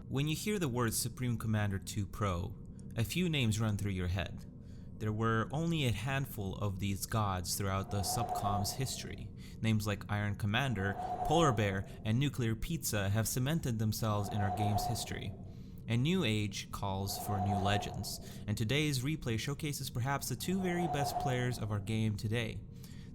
When you hear the words Supreme Commander 2 Pro, a few names run through your head. There were only a handful of these gods throughout the subcom's history. Names like Iron Commander, Polar Bear, and Nuclear Pizza have cemented themselves in our game's history. A new age calls for new legends, and today's replay showcases perhaps the two very best players of our game today.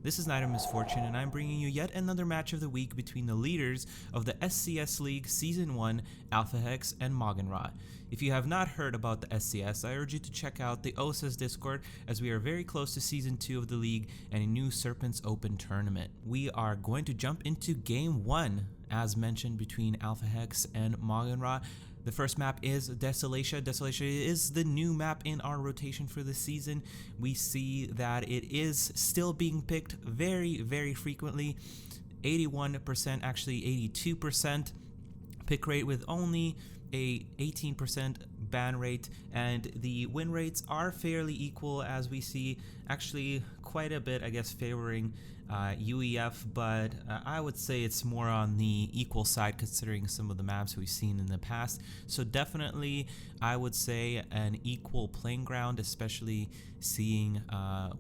This is Nite of Misfortune, and I'm bringing you yet another match of the week between the leaders of the SCS League Season 1, Alphahex and MauganRa. If you have not heard about the SCS, I urge you to check out the OSA's Discord, as we are very close to Season 2 of the league and a new Serpents Open tournament. We are going to jump into Game 1, as mentioned, between Alphahex and MauganRa. The first map is Desolatia. Desolatia is the new map in our rotation for the season. We see that it is still being picked very frequently. 81%, actually 82% pick rate, with only a 18% ban rate, and the win rates are fairly equal, as we see actually quite a bit, I guess, favoring UEF, but I would say it's more on the equal side considering some of the maps we've seen in the past. So definitely I would say an equal playing ground, especially seeing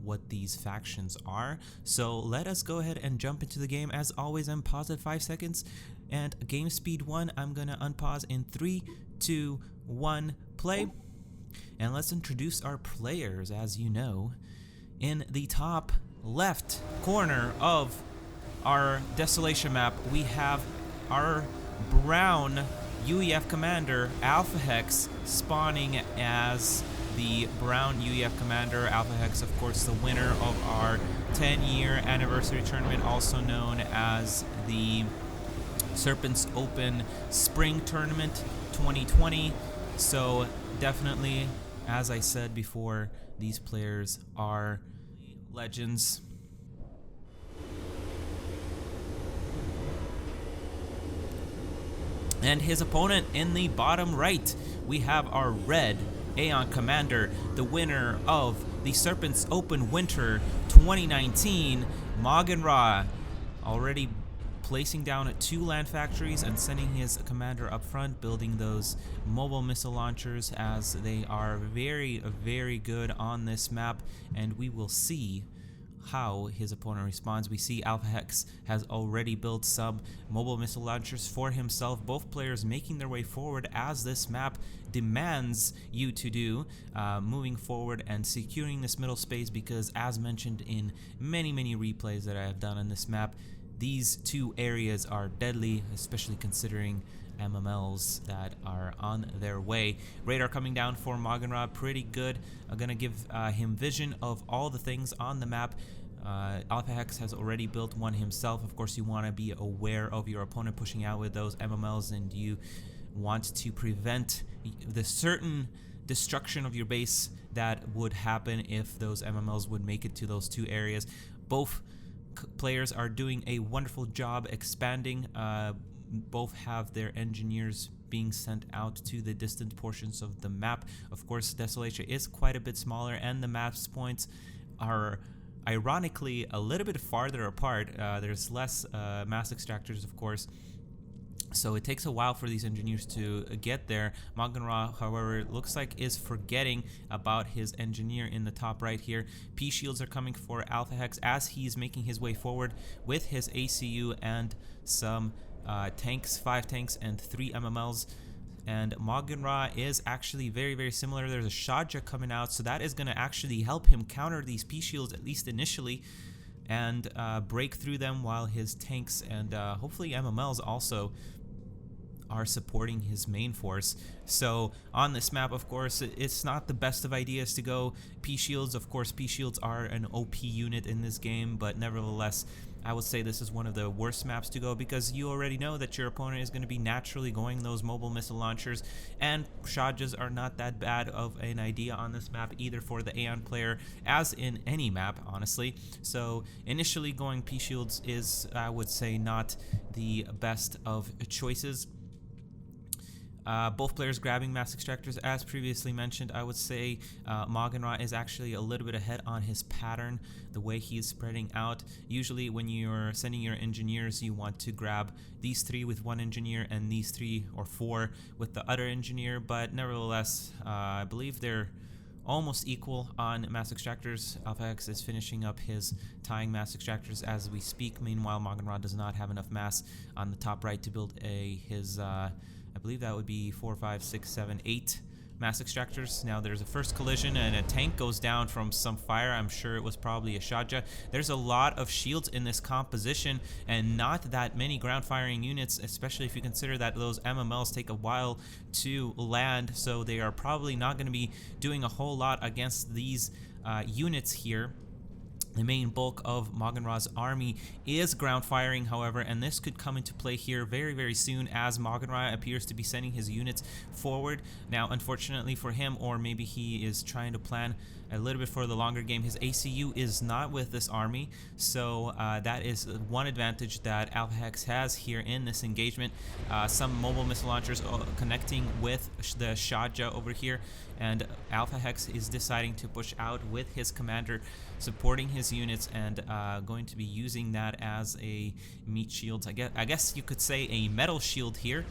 what these factions are. So let us go ahead and jump into the game. As always, I'm paused at 5 seconds, and game speed 1, I'm gonna unpause in 3, 2, 1, play. And let's introduce our players. As you know, in the top left corner of our Desolation map, we have our brown UEF commander, Alphahex, spawning as the brown UEF commander. Alphahex, of course, the winner of our 10-year anniversary tournament, also known as the Serpents Open Spring Tournament 2020. So definitely, as I said before, these players are legends. And his opponent in the bottom right, we have our red Aeon Commander, the winner of the Serpents Open Winter 2019, MauganRa, already placing down 2 land factories and sending his commander up front, building those mobile missile launchers, as they are very good on this map, and we will see how his opponent responds. We see Alphahex has already built some mobile missile launchers for himself, both players making their way forward as this map demands you to do, moving forward and securing this middle space, because as mentioned in many replays that I have done on this map, these two areas are deadly, especially considering MMLs that are on their way. Radar coming down for MauganRa, pretty good. I'm gonna give him vision of all the things on the map. Alphahex has already built one himself. Of course, you want to be aware of your opponent pushing out with those MMLs, and you want to prevent the certain destruction of your base that would happen if those MMLs would make it to those two areas. Both players are doing a wonderful job expanding. Both have their engineers being sent out to the distant portions of the map. Of course, Desolatia is quite a bit smaller, and the map's points are ironically a little bit farther apart. There's less mass extractors, of course, so it takes a while for these engineers to get there. MauganRa, however, it looks like is forgetting about his engineer in the top right here. P-shields are coming for Alphahex as he's making his way forward with his ACU and some tanks, 5 tanks and 3 MMLs. And MauganRa is actually very similar. There's a Shadja coming out, so that is going to actually help him counter these P-shields, at least initially, and break through them, while his tanks and hopefully MMLs also are supporting his main force. So on this map, of course, it's not the best of ideas to go P-shields. Of course, P-shields are an OP unit in this game, but nevertheless, I would say this is one of the worst maps to go, because you already know that your opponent is going to be naturally going those mobile missile launchers, and Shadjas are not that bad of an idea on this map either for the Aeon player, as in any map, honestly. So initially going P-shields is, I would say, not the best of choices. Both players grabbing mass extractors. As previously mentioned, I would say MauganRa is actually a little bit ahead on his pattern, the way he's spreading out. Usually when you're sending your engineers, you want to grab these 3 with one engineer and these 3 or 4 with the other engineer, but nevertheless, I believe they're almost equal on mass extractors. Alphahex is finishing up his tying mass extractors as we speak. Meanwhile, MauganRa does not have enough mass on the top right to build his I believe that would be 4, 5, 6, 7, 8 mass extractors. Now there's a first collision and a tank goes down from some fire. I'm sure it was probably a Shadja. There's a lot of shields in this composition and not that many ground firing units, especially if you consider that those MMLs take a while to land, so they are probably not going to be doing a whole lot against these units here. The main bulk of MauganRa's army is ground firing, however, and this could come into play here very, very soon as MauganRa appears to be sending his units forward. Now, unfortunately for him, or maybe he is trying to plan a little bit for the longer game, his ACU is not with this army, so that is one advantage that Alphahex has here in this engagement. Some mobile missile launchers connecting with the Shadja over here, and Alphahex is deciding to push out with his commander supporting his units and going to be using that as a meat shield. I guess you could say a metal shield here,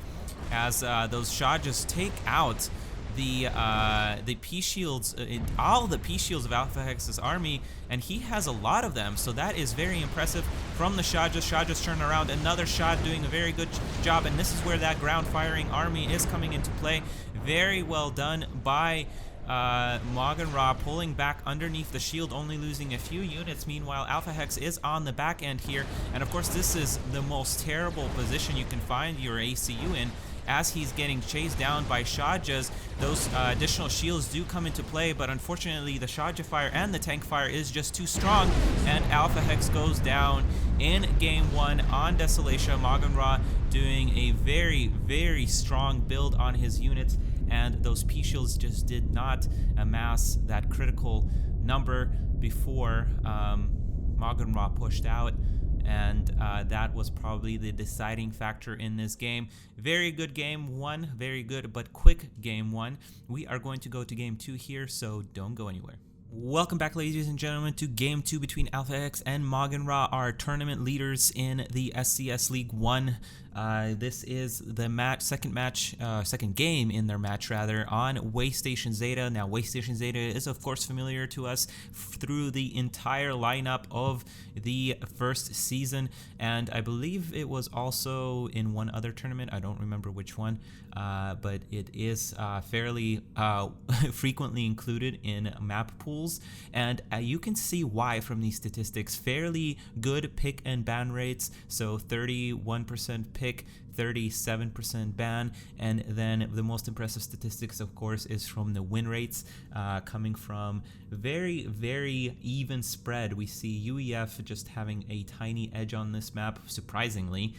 as those Shadjas take out the P shields, all the P shields of Alphahex's army, and he has a lot of them, so that is very impressive from the Shadjas. Shadjas turn around, another Shad doing a very good job, and this is where that ground firing army is coming into play. Very well done by MauganRa, pulling back underneath the shield, only losing a few units. Meanwhile, Alphahex is on the back end here, and of course this is the most terrible position you can find your ACU in, as he's getting chased down by Shadjas. Those additional shields do come into play, but unfortunately the Shadja fire and the tank fire is just too strong, and Alphahex goes down in game 1 on Desolatia. MauganRa doing a very, very strong build on his units, and those P shields just did not amass that critical number before MauganRa pushed out, and that was probably the deciding factor in this game. Very good game 1, very good but quick game 1. We are going to go to game 2 here, so don't go anywhere. Welcome back, ladies and gentlemen, to Game 2 between Alphahex and MauganRa, our tournament leaders in the SCS League 1. This is the second game in their match, rather, on Way Station Zeta. Now, Way Station Zeta is, of course, familiar to us through the entire lineup of the first season, and I believe it was also in one other tournament. I don't remember which one, but it is fairly frequently included in map pools, and you can see why from these statistics. Fairly good pick and ban rates, so 31% pick, 37% ban, and then the most impressive statistics, of course, is from the win rates, coming from very, very even spread. We see UEF just having a tiny edge on this map, surprisingly,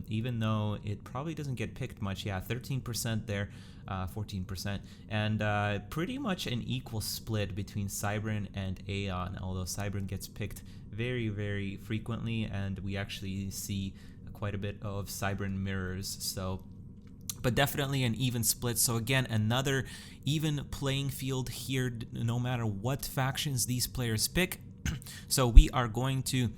even though it probably doesn't get picked much. Yeah, 13% there, 14%, and pretty much an equal split between Cybran and Aeon, although Cybran gets picked very, very frequently, and we actually see quite a bit of Cybran mirrors, so, but definitely an even split. So again, another even playing field here, no matter what factions these players pick. So we are going to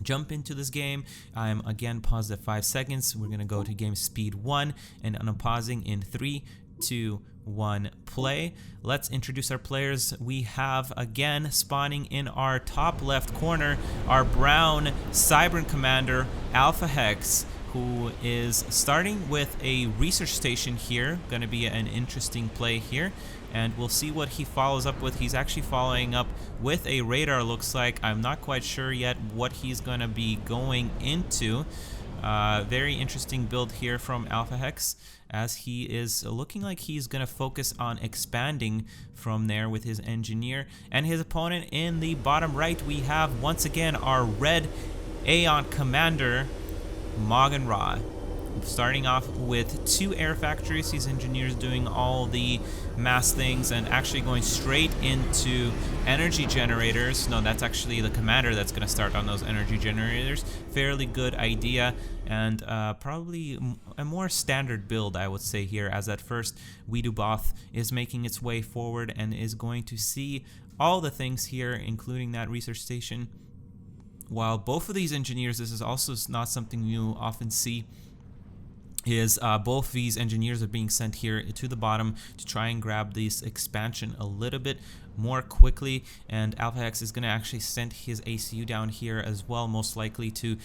jump into this game. I'm again paused at 5 seconds. We're gonna go to game speed 1, and I'm pausing in 3, 2, 1, play. Let's introduce our players. We have, again, spawning in our top left corner, our brown Cybran commander, Alphahex, who is starting with a research station here. Going to be an interesting play here, and we'll see what he follows up with. He's actually following up with a radar, looks like. I'm not quite sure yet what he's going to be going into. Very interesting build here from Alphahex, as he is looking like he's going to focus on expanding from there with his engineer. And his opponent in the bottom right, we have once again our red Aeon commander, MauganRa. starting off with 2 air factories, these engineers doing all the mass things and actually going straight into energy generators. No, that's actually the commander that's going to start on those energy generators. Fairly good idea, and probably a more standard build, I would say, here, as at first Way2 is making its way forward and is going to see all the things here, including that research station. While both of these engineers, this is also not something you often see, is both these engineers are being sent here to the bottom to try and grab this expansion a little bit more quickly, and Alphahex is going to actually send his ACU down here as well, most likely to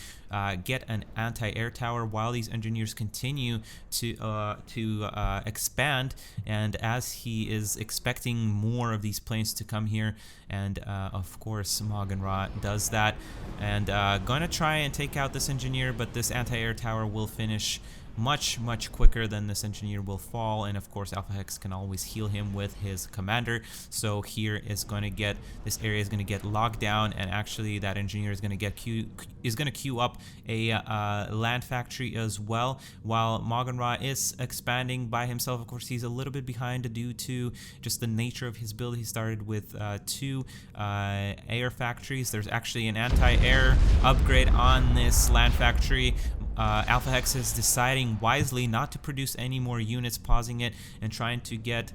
get an anti-air tower while these engineers continue to expand, and as he is expecting more of these planes to come here, and of course MauganRa does that, and gonna try and take out this engineer, but this anti-air tower will finish much quicker than this engineer will fall, and of course Alphahex can always heal him with his commander. So here is going to get, this area is going to get locked down, and actually that engineer is going to queue up a land factory as well, while MauganRa is expanding by himself. Of course he's a little bit behind due to just the nature of his build. He started with 2 air factories. There's actually an anti-air upgrade on this land factory. Alphahex is deciding wisely not to produce any more units, pausing it and trying to get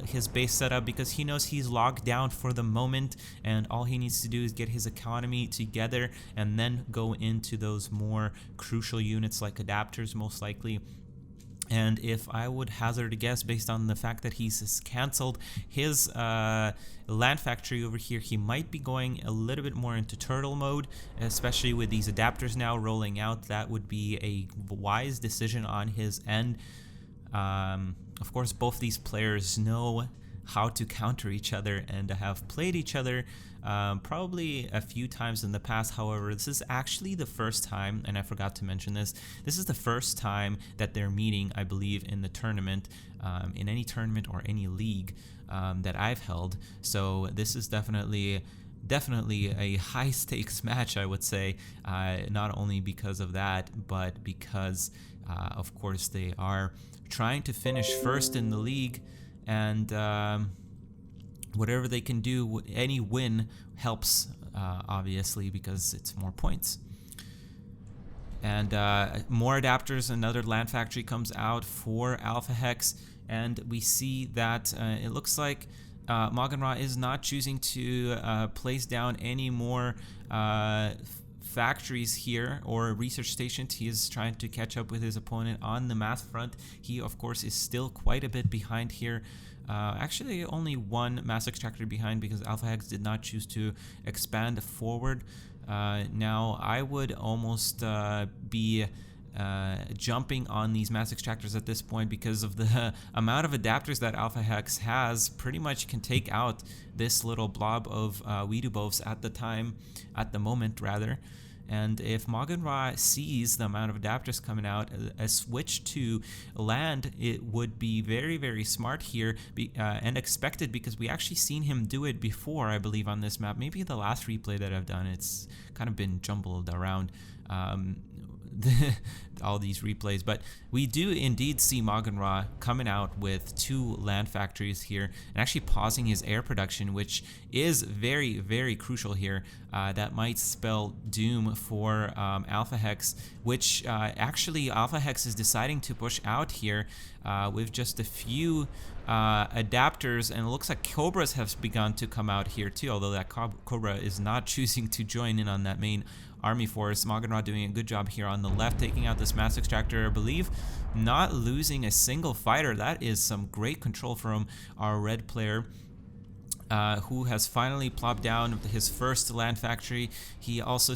his base set up, because he knows he's locked down for the moment, and all he needs to do is get his economy together and then go into those more crucial units like adapters, most likely. And if I would hazard a guess, based on the fact that he's canceled his land factory over here, he might be going a little bit more into turtle mode, especially with these adapters now rolling out. That would be a wise decision on his end. Of course, both these players know how to counter each other and have played each other probably a few times in the past. However, this is actually the first time, and I forgot to mention this, this is the first time that they're meeting, I believe, in the tournament, in any tournament or any league that I've held. So this is definitely a high stakes match, I would say, not only because of that, but because of course they are trying to finish first in the league, and whatever they can do, any win helps, obviously, because it's more points. And more adapters, another land factory comes out for Alphahex, and we see that it looks like MauganRa is not choosing to place down any more factories here or research stations. He is trying to catch up with his opponent on the mass front. He, of course, is still quite a bit behind here. Actually, only 1 mass extractor behind, because Alphahex did not choose to expand forward. Now, I would almost be jumping on these mass extractors at this point, because of the amount of adapters that Alphahex has. Pretty much can take out this little blob of Way2 at the moment rather. And if MauganRa sees the amount of adapters coming out, a switch to land, it would be very smart here, and expected, because we actually seen him do it before, I believe, on this map. Maybe the last replay that I've done, it's kind of been jumbled around. All these replays, but we do indeed see MauganRa coming out with 2 land factories here and actually pausing his air production, which is very crucial here. That might spell doom for Alphahex, which actually Alphahex is deciding to push out here with just a few adapters, and it looks like Cobras have begun to come out here too, although that Cobra is not choosing to join in on that main army force. MauganRa doing a good job here on the left, taking out this mass extractor, I believe, not losing a single fighter. That is some great control from our red player, who has finally plopped down his first land factory. He also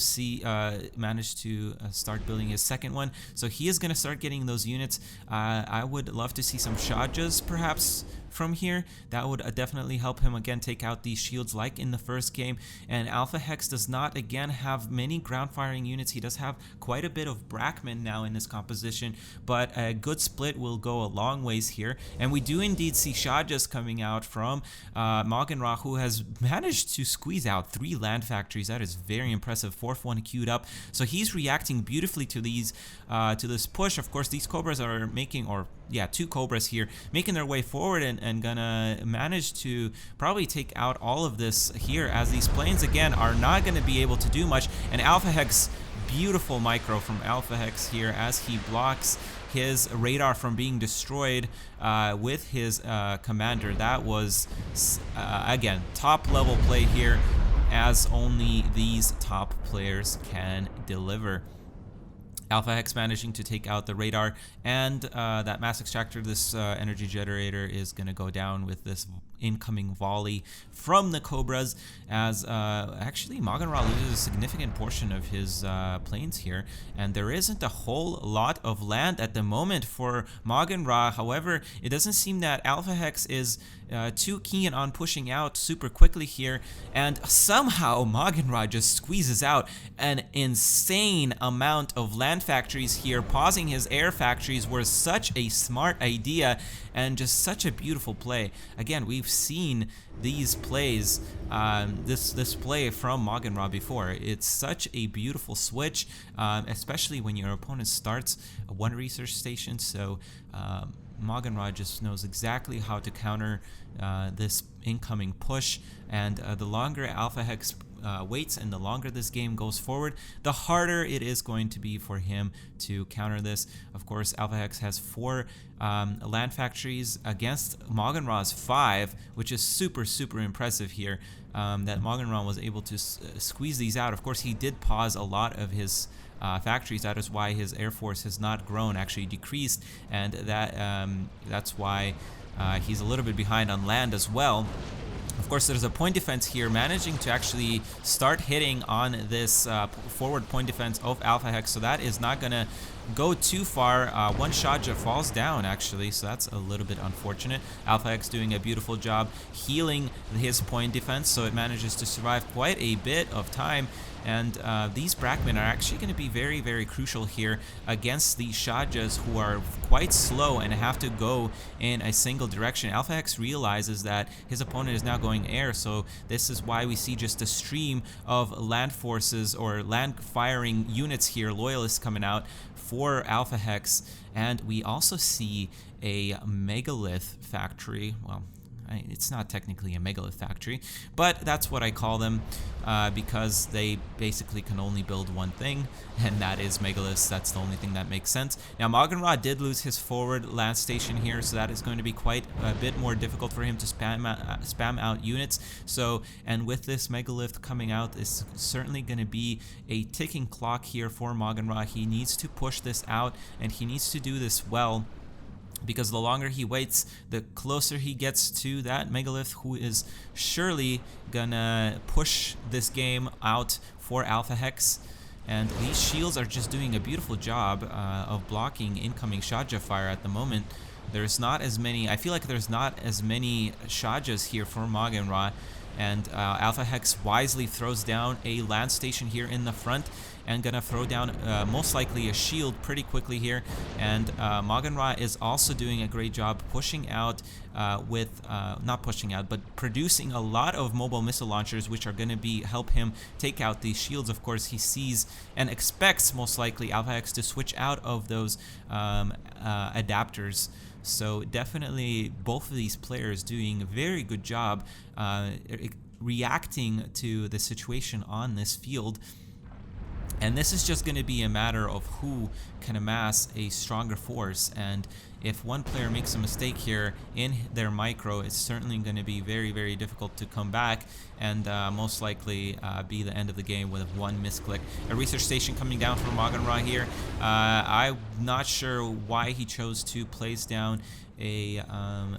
managed to start building his second one, so he is going to start getting those units. I would love to see some Shajas perhaps from here, that would definitely help him again take out these shields like in the first game. And Alphahex does not again have many ground firing units. He does have quite a bit of Brackman now in this composition, but a good split will go a long ways here. And we do indeed see Shajas coming out from MauganRa, who has managed to squeeze out 3 land factories. That is very impressive. 4th one queued up, so he's reacting beautifully to these to this push. Of course, these Cobras are making, or yeah, 2 Cobras here making their way forward and gonna manage to probably take out all of this here, as these planes again are not gonna be able to do much. And Alphahex, beautiful micro from Alphahex here as he blocks his radar from being destroyed with his commander. That was again top level play here, as only these top players can deliver. Alphahex managing to take out the radar, and that mass extractor, this energy generator, is going to go down with this incoming volley from the Cobras, as actually MauganRa loses a significant portion of his planes here, and there isn't a whole lot of land at the moment for MauganRa. However, it doesn't seem that Alphahex is too keen on pushing out super quickly here, and somehow MauganRa just squeezes out an insane amount of land factories here. Pausing his air factories was such a smart idea and just such a beautiful play. Again, we've seen these plays, this play from MauganRa before. It's such a beautiful switch, especially when your opponent starts one research station. So MauganRa just knows exactly how to counter this incoming push, and the longer Alphahex waits and the longer this game goes forward, the harder it is going to be for him to counter this. Of course, Alphahex has 4 land factories against MauganRa's 5, which is super impressive here, that MauganRa was able to squeeze these out. Of course, he did pause a lot of his factories. That is why his air force has not grown, actually decreased, and that's why he's a little bit behind on land as well. Of course, there's a point defense here, managing to actually start hitting on this forward point defense of Alphahex, so that is not going to go too far. One Shaja falls down, actually, so that's a little bit unfortunate. Alphahex doing a beautiful job healing his point defense, so it manages to survive quite a bit of time. And these Brackmen are actually going to be very crucial here against these Shajas, who are quite slow and have to go in a single direction. Alphahex realizes that his opponent is now going air, so this is why we see just a stream of land forces or land firing units here, loyalists coming out for Alphahex. And we also see a megalith factory. Well, it's not technically a megalith factory, but that's what I call them, because they basically can only build one thing, and that is megaliths. That's the only thing that makes sense. Now, MauganRa did lose his forward land station here, so that is going to be quite a bit more difficult for him to spam out units. So, and with this megalith coming out, it's certainly going to be a ticking clock here for MauganRa. He needs to push this out, and he needs to do this well, because the longer he waits, the closer he gets to that megalith, who is surely gonna push this game out for Alphahex. And these shields are just doing a beautiful job of blocking incoming Shaja fire at the moment. There's not as many, I feel like there's not as many Shajas here for MauganRa, and Alphahex wisely throws down a land station here in the front, and gonna throw down most likely a shield pretty quickly here. And MauganRa is also doing a great job pushing out not pushing out, but producing a lot of mobile missile launchers, which are going to help him take out these shields. Of course, he sees and expects most likely Alphahex to switch out of those adapters. So definitely both of these players doing a very good job reacting to the situation on this field. And this is just going to be a matter of who can amass a stronger force. And if one player makes a mistake here in their micro, it's certainly going to be very difficult to come back, and most likely be the end of the game with one misclick. A research station coming down from MauganRa here. I'm not sure why he chose to place down a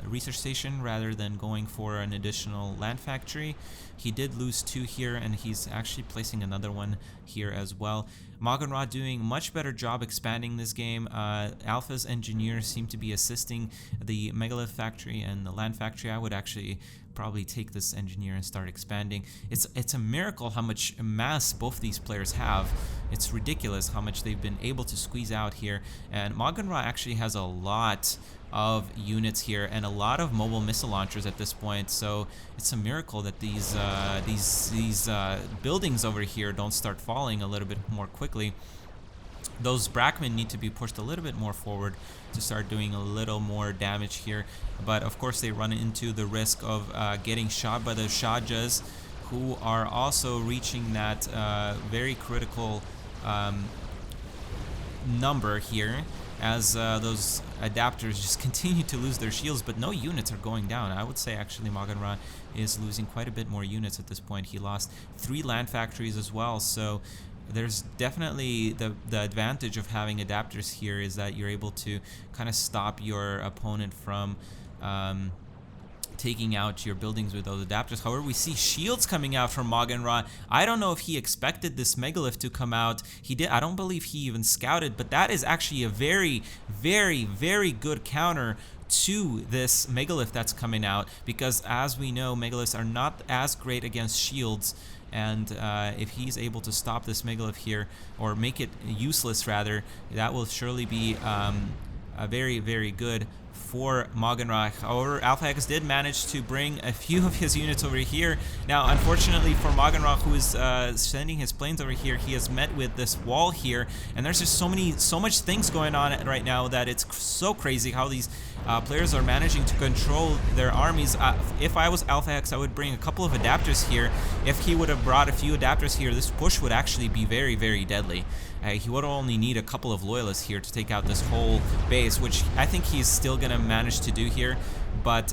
research station rather than going for an additional land factory. He did lose 2 here, and he's actually placing another one here as well. MauganRa doing much better job expanding this game. Alpha's engineers seem to be assisting the megalith factory and the land factory. I would actually probably take this engineer and start expanding. It's a miracle how much mass both these players have. It's ridiculous how much they've been able to squeeze out here. And MauganRa actually has a lot of units here and a lot of mobile missile launchers at this point, so it's a miracle that these buildings over here don't start falling a little bit more quickly. Those Brackmen need to be pushed a little bit more forward to start doing a little more damage here, but of course they run into the risk of getting shot by the Shajas, who are also reaching that very critical number here, as those adapters just continue to lose their shields, but no units are going down. I would say actually MauganRa is losing quite a bit more units at this point. He lost 3 land factories as well, so there's definitely the advantage of having adapters here is that you're able to kind of stop your opponent from taking out your buildings with those adapters. However, we see shields coming out from MauganRa. I don't know if he expected this megalith to come out. He did. I don't believe he even scouted, but that is actually a very, very, very good counter to this megalith that's coming out, because as we know, megaliths are not as great against shields. And if he's able to stop this megalith here, or make it useless rather, that will surely be a very, very good for MauganRa. However, Alphahex did manage to bring a few of his units over here. Now, unfortunately for MauganRa, who is sending his planes over here, he has met with this wall here, and there's just so much things going on right now that it's so crazy how these players are managing to control their armies. If I was Alphahex, I would bring a couple of adapters here. If he would have brought a few adapters here, this push would actually be very, very deadly. He would only need a couple of loyalists here to take out this whole base, which I think he's still going to manage to do here, but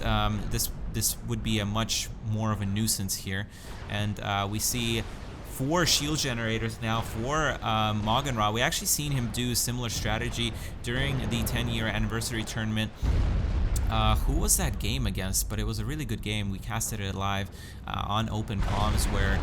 this would be a much more of a nuisance here. And we see 4 shield generators now for MauganRa. We actually seen him do a similar strategy during the 10-year anniversary tournament. Who was that game against? But it was a really good game. We casted it live on open comms, where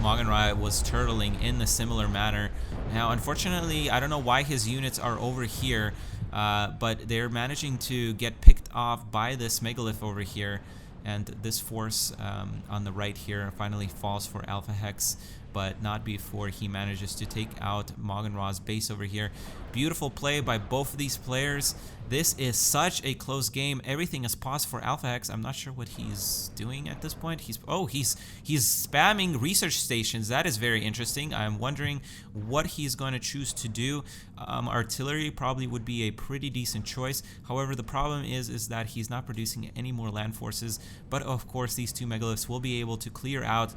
MauganRa was turtling in a similar manner. Now, unfortunately, I don't know why his units are over here, but they're managing to get picked off by this megalith over here. And this force on the right here finally falls for Alphahex, but not before he manages to take out MauganRa's base over here. Beautiful play by both of these players. This is such a close game. Everything is paused for Alphahex. I'm not sure what he's doing at this point. He's spamming research stations. That is very interesting. I'm wondering what he's going to choose to do. Artillery probably would be a pretty decent choice. However, the problem is that he's not producing any more land forces. But of course, these 2 megaliths will be able to clear out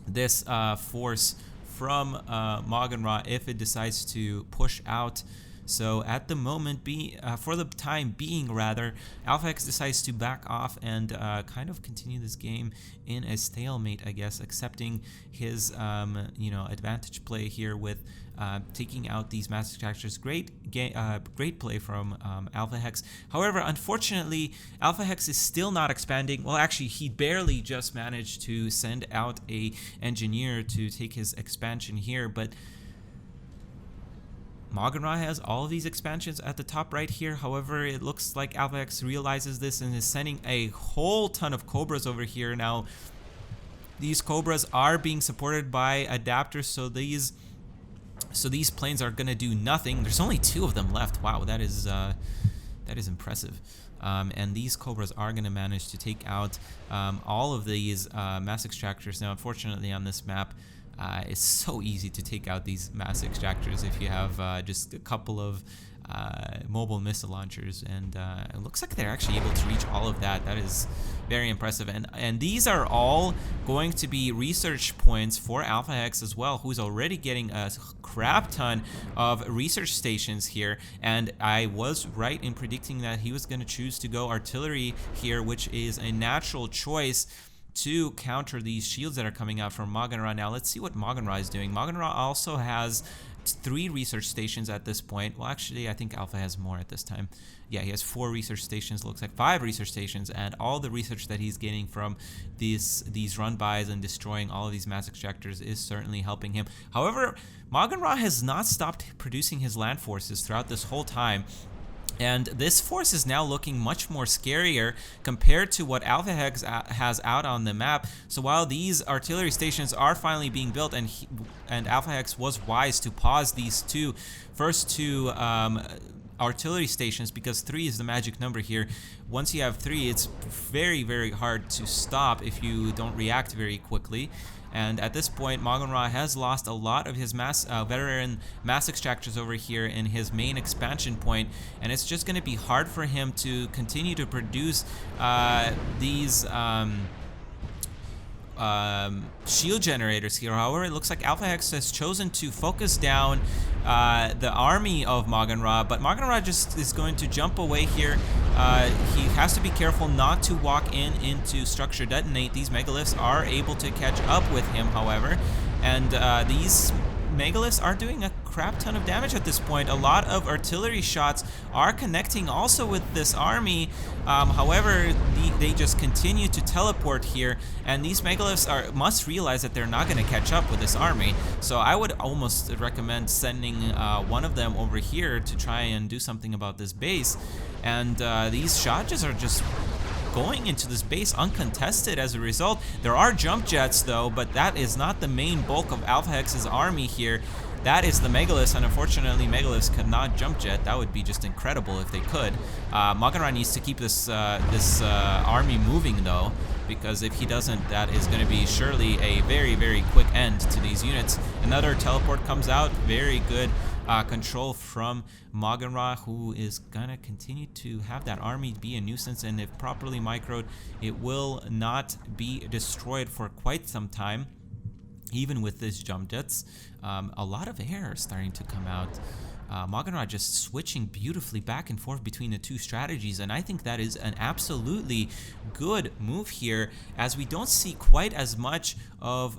this force from MauganRa if it decides to push out. So at the moment, for the time being rather, Alphahex decides to back off and kind of continue this game in a stalemate, I guess, accepting his advantage play here with taking out these mass extractors. Great play from Alphahex. However, unfortunately, Alphahex is still not expanding. Well, actually, he barely just managed to send out a engineer to take his expansion here, but MauganRa has all of these expansions at the top right here. However, it looks like Alphahex realizes this and is sending a whole ton of Cobras over here. Now, these Cobras are being supported by adapters, so these planes are going to do nothing. There's only 2 of them left. Wow, that is impressive. And these Cobras are going to manage to take out all of these mass extractors. Now, unfortunately, on this map, it's so easy to take out these mass extractors if you have just a couple of mobile missile launchers, and it looks like they're actually able to reach all of that. That is very impressive, and these are all going to be research points for Alphahex as well, who's already getting a crap ton of research stations here. And I was right in predicting that he was going to choose to go artillery here, which is a natural choice to counter these shields that are coming out from MauganRa. Now let's see what MauganRa is doing. MauganRa also has 3 research stations at this point. Well, actually, I think Alpha has more at this time. Yeah, he has 4 research stations, looks like 5 research stations, and all the research that he's getting from these run-bys and destroying all of these mass extractors is certainly helping him. However, MauganRa has not stopped producing his land forces throughout this whole time. And this force is now looking much more scarier compared to what Alphahex has out on the map. So while these artillery stations are finally being built, and Alphahex was wise to pause these first two artillery stations, because 3 is the magic number here. Once you have 3, it's very, very hard to stop if you don't react very quickly. And at this point, MauganRa has lost a lot of his veteran mass extractors over here in his main expansion point, and it's just going to be hard for him to continue to produce these shield generators here. However, it looks like Alphahex has chosen to focus down the army of MauganRa, but MauganRa just is going to jump away here. He has to be careful not to walk into structure detonate. These megaliths are able to catch up with him, however, and these megaliths are doing a crap ton of damage at this point. A lot of artillery shots are connecting also with this army. However, they just continue to teleport here, and these megaliths must realize that they're not going to catch up with this army. So I would almost recommend sending one of them over here to try and do something about this base. And these shotguns are just going into this base uncontested as a result. There are jump jets though, but that is not the main bulk of Alphahex's army here. That is the megaliths, and unfortunately megaliths cannot jump jet. That would be just incredible if they could. MauganRa needs to keep this army moving though, because if he doesn't, that is going to be surely a very, very quick end to these units. Another teleport comes out. Very good control from MauganRa, who is gonna continue to have that army be a nuisance, and if properly microed, it will not be destroyed for quite some time, even with these jump jets. A lot of air is starting to come out. MauganRa just switching beautifully back and forth between the 2 strategies, and I think that is an absolutely good move here, as we don't see quite as much of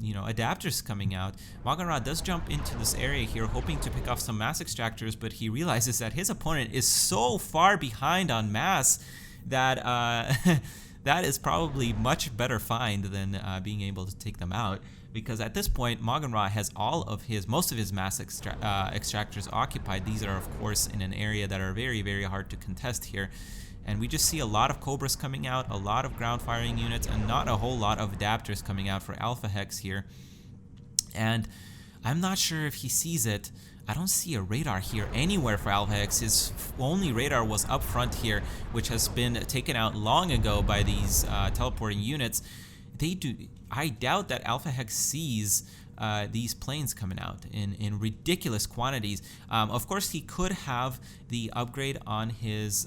adapters coming out. MauganRa does jump into this area here hoping to pick off some mass extractors, but he realizes that his opponent is so far behind on mass that that is probably much better find than being able to take them out, because at this point MauganRa has most of his mass extractors occupied. These are of course in an area that are very, very hard to contest here, and we just see a lot of Cobras coming out, a lot of ground firing units, and not a whole lot of adapters coming out for Alphahex here. And I'm not sure if he sees it. I don't see a radar here anywhere for Alphahex. His only radar was up front here, which has been taken out long ago by these teleporting units. I doubt that Alphahex sees these planes coming out in ridiculous quantities. Of course, he could have the upgrade on his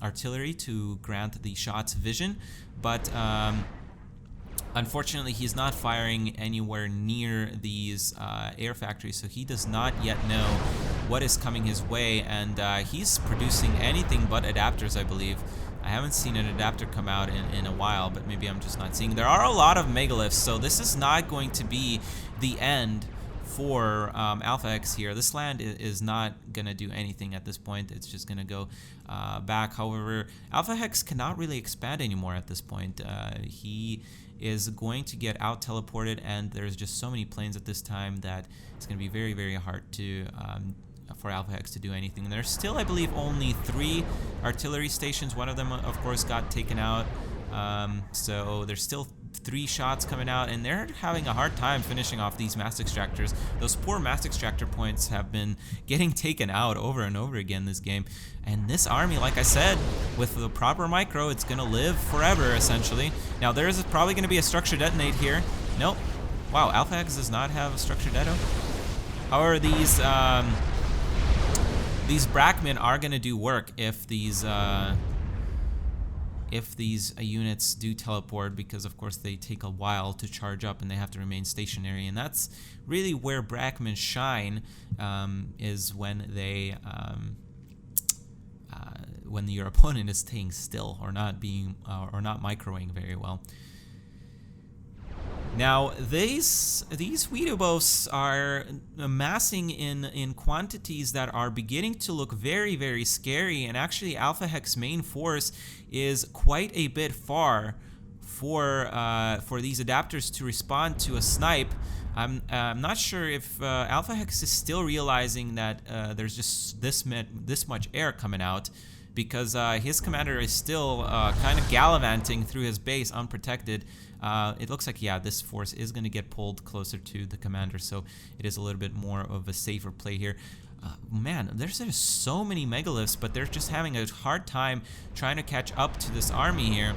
artillery to grant the shots vision, but unfortunately he's not firing anywhere near these air factories, so he does not yet know what is coming his way, and he's producing anything but adapters, I believe. I haven't seen an adapter come out in a while, but maybe I'm just not seeing. There are a lot of megaliths, so this is not going to be the end for Alphahex here. This land is not going to do anything at this point. It's just going to go back. However, Alphahex cannot really expand anymore at this point. He is going to get out teleported, and there's just so many planes at this time that it's going to be very, very hard to for Alphahex to do anything. And there's still, I believe, only 3 artillery stations. One of them, of course, got taken out. So there's still 3 shots coming out, and they're having a hard time finishing off these mass extractors. Those poor mass extractor points have been getting taken out over and over again this game. And this army, like I said, with the proper micro, it's going to live forever, essentially. Now, there's probably going to be a structure detonate here. Nope. Wow, Alphahex does not have a structure deto. However, these Brackmen are going to do work if these units do teleport, because of course they take a while to charge up and they have to remain stationary, and that's really where Brackmen shine, is when they when your opponent is staying still or not microing very well. Now, these Weedobos are amassing in quantities that are beginning to look very, very scary, and actually Alphahex main force is quite a bit far for these adapters to respond to a snipe. I'm not sure if Alphahex is still realizing that there's just this much air coming out, because his commander is still kind of gallivanting through his base unprotected. It looks like, yeah, this force is going to get pulled closer to the commander, so it is a little bit more of a safer play here. Man, there's just so many megaliths, but they're just having a hard time trying to catch up to this army here.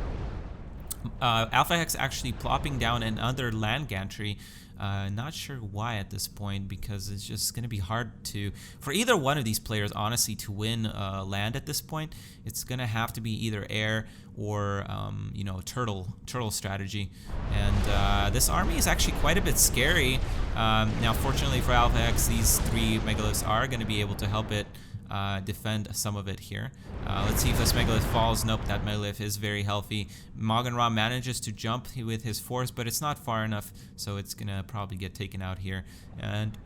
Alphahex actually plopping down another land gantry. Not sure why at this point, because it's just going to be hard for either one of these players, honestly, to win land at this point. It's going to have to be either air or, you know, turtle strategy. And this army is actually quite a bit scary. Now, fortunately for Alphahex, these 3 megaliths are going to be able to help it defend some of it here. Let's see if this megalith falls. Nope, that megalith is very healthy. MauganRa manages to jump with his force, but it's not far enough, so it's gonna probably get taken out here. And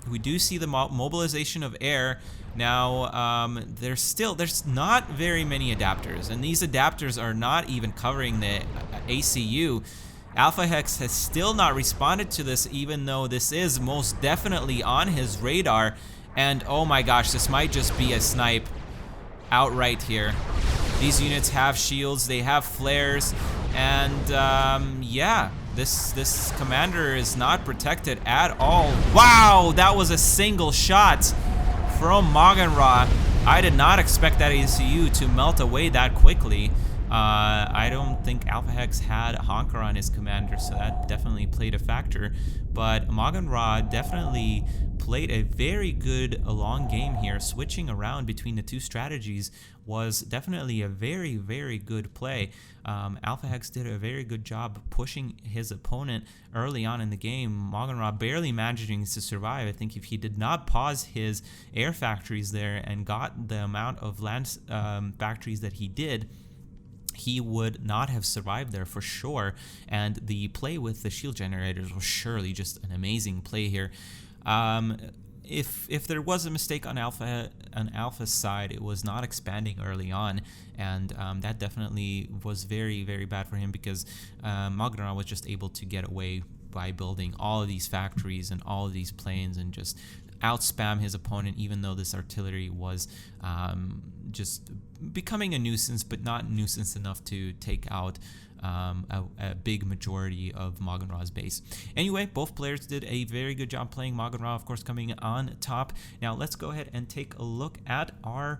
we do see the mobilization of air. Now, there's not very many adapters, and these adapters are not even covering the ACU. Alphahex has still not responded to this, even though this is most definitely on his radar. And oh my gosh, this might just be a snipe outright here. These units have shields, they have flares, and yeah, this commander is not protected at all. Wow, that was a single shot from MauganRa. I did not expect that ACU to melt away that quickly. I don't think Alphahex had Honker on his commander, so that definitely played a factor. But MauganRa definitely played a very good long game here. Switching around between the 2 strategies was definitely a very, very good play. Alphahex did a very good job pushing his opponent early on in the game. MauganRa barely managing to survive. I think if he did not pause his air factories there and got the amount of land factories that he did, he would not have survived there for sure. And the play with the shield generators was surely just an amazing play here. If there was a mistake on Alpha's side, it was not expanding early on, and that definitely was very, very bad for him, because MauganRa was just able to get away by building all of these factories and all of these planes and just outspam his opponent, even though this artillery was just becoming a nuisance, but not nuisance enough to take out a big majority of MauganRa's base. Anyway, both players did a very good job playing. MauganRa, of course, coming on top. Now let's go ahead and take a look at our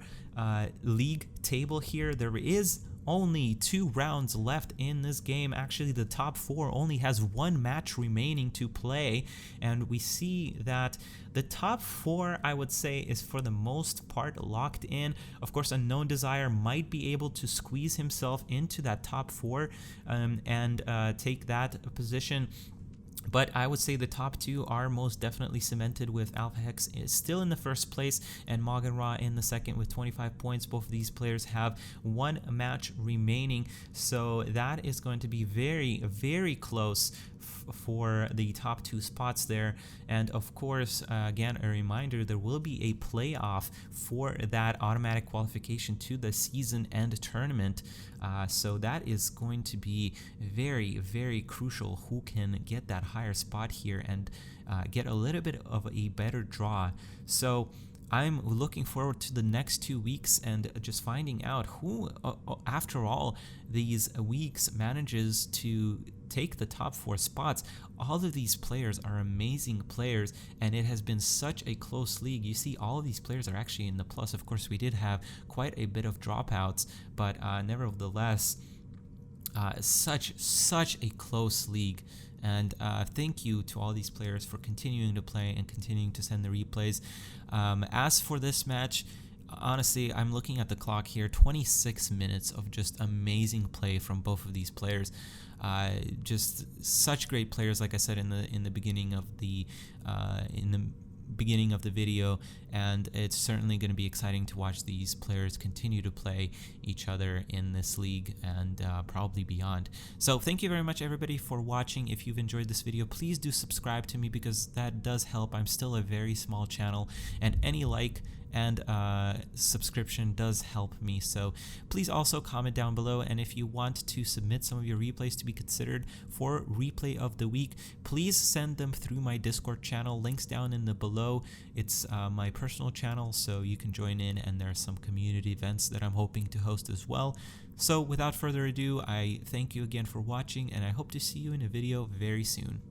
league table here. There is only 2 rounds left in this game. Actually, the top 4 only has 1 match remaining to play, and we see that the top 4, I would say, is for the most part locked in. Of course, Unknown Desire might be able to squeeze himself into that top 4 and take that position. But I would say the top 2 are most definitely cemented, with Alphahex is still in the first place and MauganRa in the second with 25 points. Both of these players have 1 match remaining, so that is going to be very, very close for the top 2 spots there. And of course, again, a reminder, there will be a playoff for that automatic qualification to the season end tournament. So that is going to be very, very crucial, who can get that higher spot here and get a little bit of a better draw. So I'm looking forward to the next 2 weeks and just finding out who, after all these weeks, manages to take the top 4 spots. All of these players are amazing players, and it has been such a close league. You see, all of these players are actually in the plus. Of course, we did have quite a bit of dropouts, but nevertheless, such a close league. And thank you to all these players for continuing to play and continuing to send the replays. As for this match, honestly, I'm looking at the clock here, 26 minutes of just amazing play from both of these players. Just such great players, like I said in the beginning of the beginning of the video, and it's certainly going to be exciting to watch these players continue to play each other in this league and probably beyond. So thank you very much everybody for watching. If you've enjoyed this video, please do subscribe to me because that does help. I'm still a very small channel, and any like and subscription does help me. So please also comment down below, and if you want to submit some of your replays to be considered for replay of the week, please send them through my Discord channel. Links down in the below. It's my personal channel, so you can join in, and there are some community events that I'm hoping to host as well. So without further ado, I thank you again for watching, and I hope to see you in a video very soon.